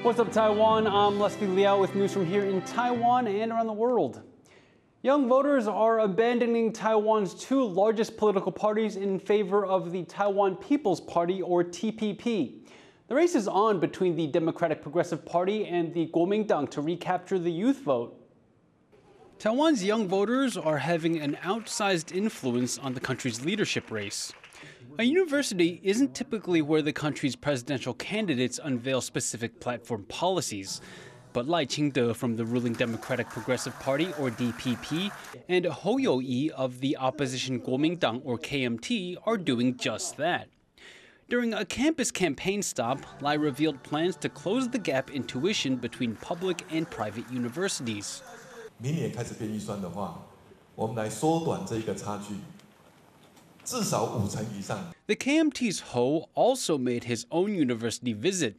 What's up, Taiwan? I'm Liao with news from here in Taiwan and around the world. Young voters are abandoning Taiwan's two largest political parties in favor of the Taiwan People's Party, or TPP. The race is on between the Democratic Progressive Party and the Kuomintang to recapture the youth vote. Taiwan's young voters are having an outsized influence on the country's leadership race. A university isn't typically where the country's presidential candidates unveil specific platform policies. But Lai Ching-te from the ruling Democratic Progressive Party, or DPP, and Hou You-yi of the opposition Kuomintang, or KMT, are doing just that. During a campus campaign stop, Lai revealed plans to close the gap in tuition between public and private universities. 明年开始编预算的话，我们来缩短这个差距，至少50%以上。The KMT's Hou also made his own university visit.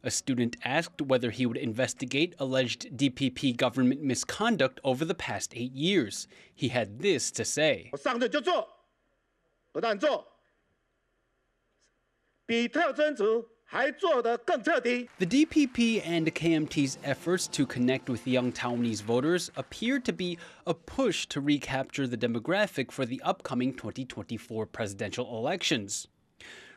A student asked whether he would investigate alleged DPP government misconduct over the past 8 years. He had this to say. 我上任就做，不但做，比特征组还做得更彻底。The DPP and KMT's efforts to connect with young Taiwanese voters appear to be a push to recapture the demographic for the upcoming 2024 presidential elections.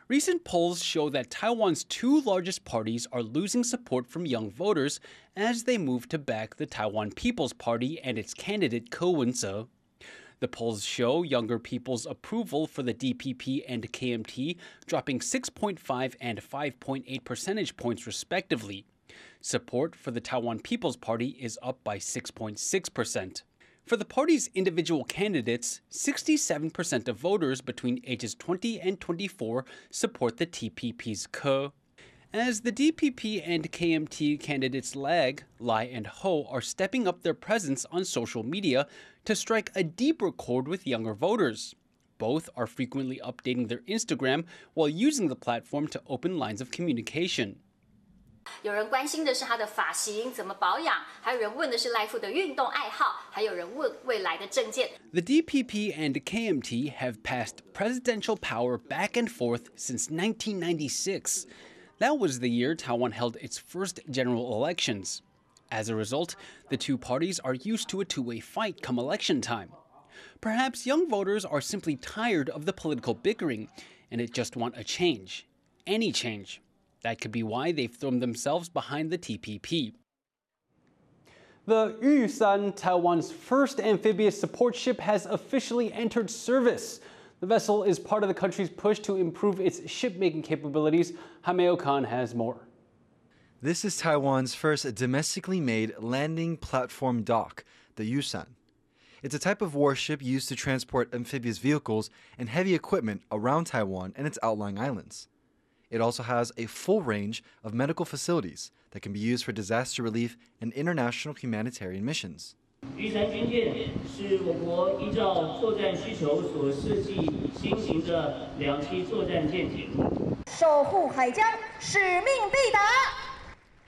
Recent polls show that Taiwan's two largest parties are losing support from young voters as they move to back the Taiwan People's Party and its candidate Ko Wen-je. The polls show younger people's approval for the DPP and KMT dropping 6.5 and 5.8 percentage points respectively. Support for the Taiwan People's Party is up by 6.6%. For the party's individual candidates, 67% of voters between ages 20 and 24 support the TPP's Ke. As the DPP and KMT candidates lag, Lai and Hou are stepping up their presence on social media to strike a deeper chord with younger voters. Both are frequently updating their Instagram while using the platform to open lines of communication. 有人关心的是他的发型怎么保养，还有人问的是赖副的运动爱好，还有人问未来的政见。The DPP and KMT have passed presidential power back and forth since 1996. That was the year Taiwan held its first general elections. As a result, the two parties are used to a two-way fight come election time. Perhaps young voters are simply tired of the political bickering and just want a change. Any change. That could be why they've thrown themselves behind the TPP. The Yusan, Taiwan's first amphibious support ship, has officially entered service. The vessel is part of the country's push to improve its shipmaking capabilities. Hameo Khan has more. This is Taiwan's first domestically made landing platform dock, the Yusan. It's a type of warship used to transport amphibious vehicles and heavy equipment around Taiwan and its outlying islands. It also has a full range of medical facilities that can be used for disaster relief and international humanitarian missions. 渔船军舰是我国依照作战需求所设计新型的两栖作战舰艇，守护海疆，使命必达。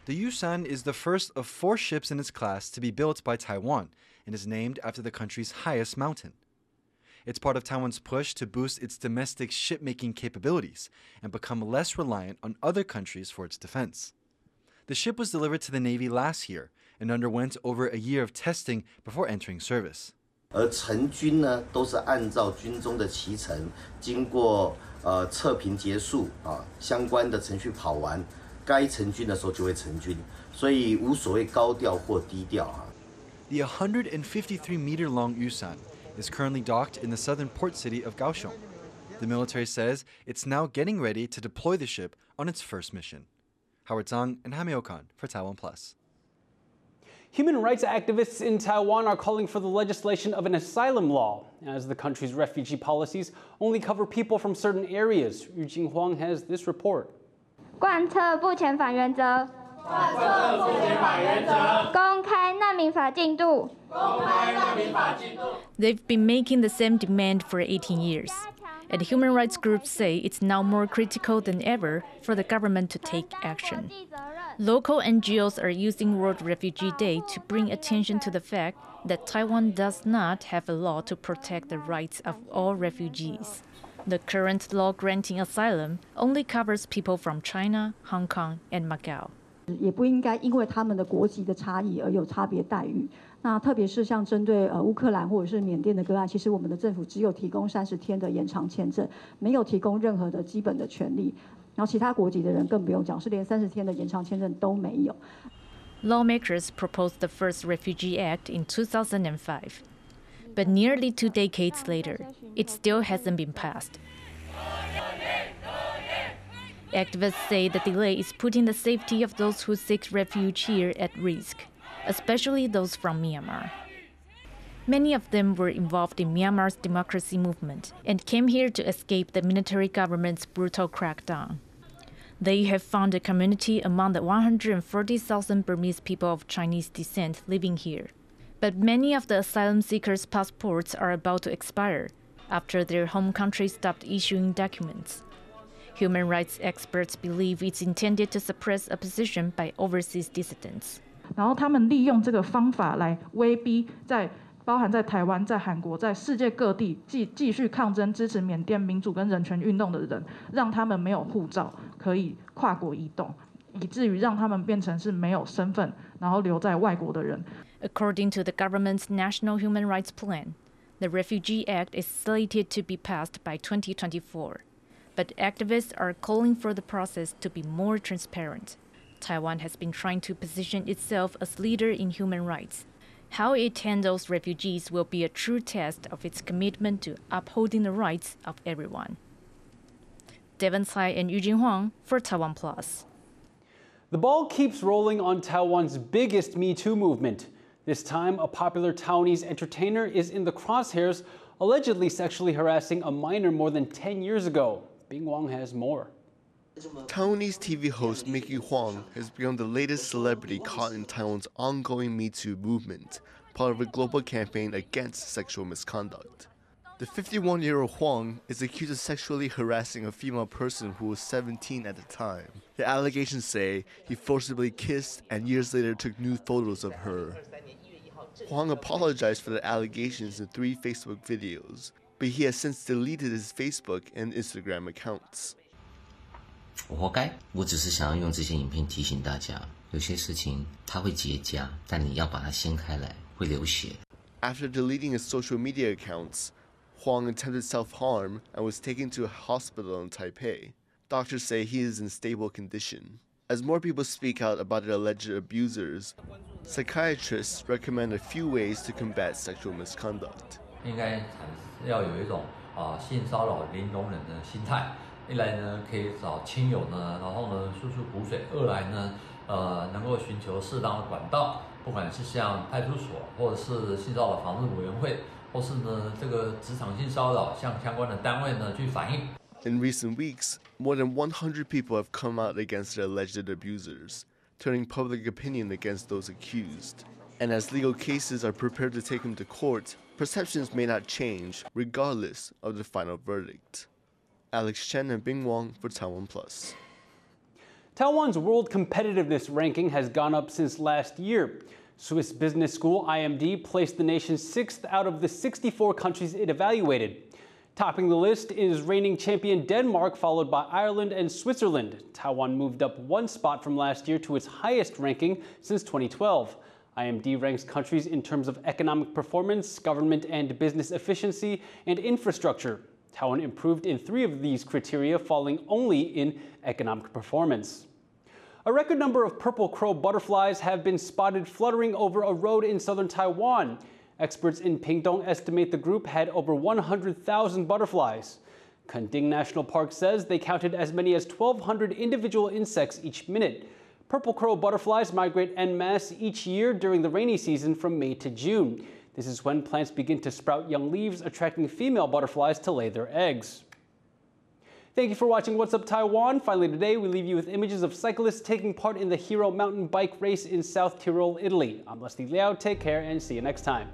The Yusan is the first of 4 ships in its class to be built by Taiwan and is named after the country's highest mountain. It's part of Taiwan's push to boost its domestic shipmaking capabilities and become less reliant on other countries for its defense. The ship was delivered to the Navy last year and underwent over a year of testing before entering service. 而成军呢，都是按照军中的期程，经过测评结束相关的程序跑完，该成军的时候就会成军，所以无所谓高调或低调The 153-meter-long Yusan is currently docked in the southern port city of Kaohsiung. The military says it's now getting ready to deploy the ship on its first mission. Howard Zhang and Hameo Khan for TaiwanPlus. Human rights activists in Taiwan are calling for the legislation of an asylum law, as the country's refugee policies only cover people from certain areas. Huang has this report. 贯彻不遣返原则。 公开难民法进度。 They've been making the same demand for 18 years. And human rights groups say it's now more critical than ever for the government to take action. Local NGOs are using World Refugee Day to bring attention to the fact that Taiwan does not have a law to protect the rights of all refugees. The current law granting asylum only covers people from China, Hong Kong, and Macau. 也不应该因为他们的国籍的差异而有差别待遇。那特别是像针对乌克兰或者是缅甸的个案，其实我们的政府只有提供30天的延长签证，没有提供任何的基本的权利。然后其他国籍的人更不用讲，是连30天的延长签证都没有。Lawmakers proposed the first Refugee Act in 2005, but nearly 2 decades later, it still hasn't been passed. Activists say the delay is putting the safety of those who seek refuge here at risk, especially those from Myanmar. Many of them were involved in Myanmar's democracy movement and came here to escape the military government's brutal crackdown. They have found a community among the 140,000 Burmese people of Chinese descent living here. But many of the asylum seekers' passports are about to expire after their home country stopped issuing documents. Human rights experts believe it's intended to suppress opposition by overseas dissidents. 然后他们利用这个方法来威逼包含在台湾、在韩国、在世界各地继续抗争、支持缅甸民主跟人权运动的人，让他们没有护照可以跨国移动，以至于让他们变成是没有身份，然后留在外国的人。According to the government's National Human Rights Plan, the Refugee Act is slated to be passed by 2024. But activists are calling for the process to be more transparent. Taiwan has been trying to position itself as leader in human rights. How it handles refugees will be a true test of its commitment to upholding the rights of everyone. Devon Tsai and Eugene Huang for TaiwanPlus. The ball keeps rolling on Taiwan's biggest Me Too movement. This time, a popular Taiwanese entertainer is in the crosshairs, allegedly sexually harassing a minor more than 10 years ago. Huang has more. Taiwanese TV host Mickey Huang has become the latest celebrity caught in Taiwan's ongoing Me Too movement, part of a global campaign against sexual misconduct. The 51-year-old Huang is accused of sexually harassing a female person who was 17 at the time. The allegations say he forcibly kissed and years later took nude photos of her. Huang apologized for the allegations in 3 Facebook videos, but he has since deleted his Facebook and Instagram accounts. 我活该，我只是想要用这些影片提醒大家，有些事情它会结痂，但你要把它掀开来，会流血。After deleting his social media accounts, Huang attempted self-harm and was taken to a hospital in Taipei. Doctors say he is in stable condition. As more people speak out about the alleged abusers, psychiatrists recommend a few ways to combat sexual misconduct. 应该要有一种性骚扰零容忍的心态。一来呢，可以找亲友呢，然后呢输出苦水；二来呢，能够寻求适当的管道，不管是像派出所，或者是性骚扰防治委员会，或是呢这个职场性骚扰，向相关的单位呢去反映。In recent weeks, more than 100 people have come out against the alleged abusers, turning public opinion against those accused. And as legal cases are prepared to take him to court, perceptions may not change regardless of the final verdict. Alex Chen and Bing Wang for TaiwanPlus. Taiwan's World Competitiveness ranking has gone up since last year. Swiss business school IMD placed the nation 6th out of the 64 countries it evaluated. Topping the list is reigning champion Denmark, followed by Ireland and Switzerland. Taiwan moved up 1 spot from last year to its highest ranking since 2012. IMD ranks countries in terms of economic performance, government and business efficiency, and infrastructure. Taiwan improved in 3 of these criteria, falling only in economic performance. A record number of purple crow butterflies have been spotted fluttering over a road in southern Taiwan. Experts in Pingtung estimate the group had over 100,000 butterflies. Kending National Park says they counted as many as 1,200 individual insects each minute. Purple crow butterflies migrate en masse each year during the rainy season from May to June. This is when plants begin to sprout young leaves, attracting female butterflies to lay their eggs. Thank you for watching What's Up Taiwan. Finally today, we leave you with images of cyclists taking part in the Hero mountain bike race in South Tyrol, Italy. I'm Liao. Take care and see you next time.